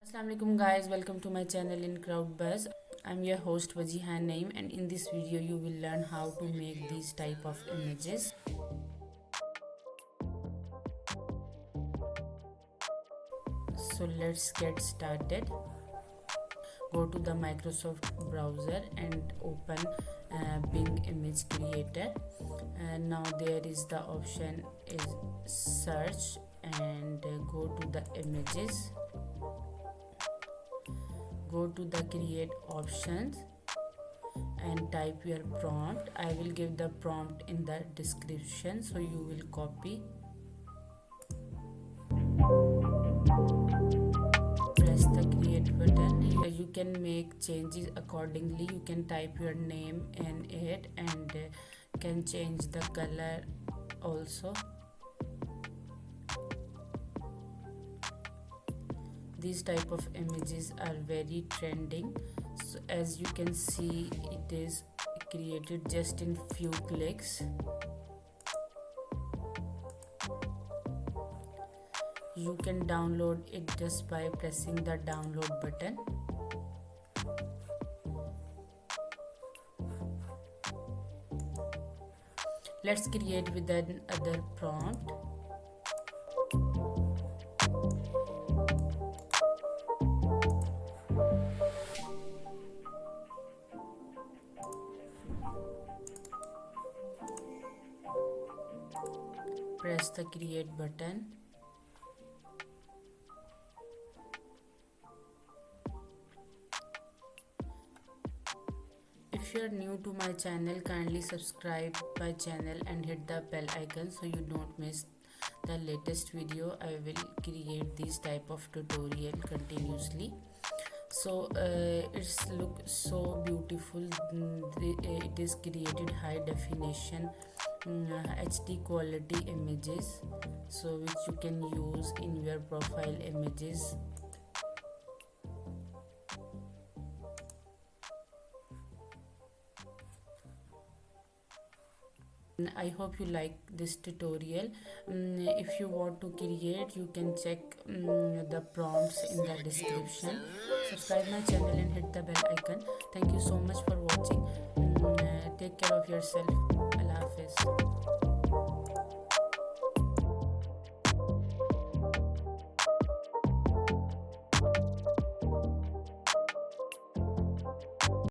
Assalamualaikum guys, welcome to my channel in Crowd Buzz. I'm your host Wajihan Naeem, and in this video you will learn how to make these type of images. So let's get started. Go to the Microsoft browser and open Bing Image Creator, and now there is the option is search, and go to the images, go to the create options and type your prompt. I will give the prompt in the description, so you will copy, press the create button. You can make changes accordingly. You can type your name in it and can change the color also. These type of images are very trending, so as you can see it is created just in few clicks. You can download it just by pressing the download button. Let's create with another prompt. Press the create button. If you are new to my channel, kindly subscribe my channel and hit the bell icon so you don't miss the latest video. I will create this type of tutorial continuously. So it's look so beautiful. It is created high definition HD quality images, so which you can use in your profile images. I hope you like this tutorial. If you want to create, you can check the prompts in the description. Subscribe my channel and hit the bell icon. Thank you so much for watching. Take care of yourself. Allah Hafiz.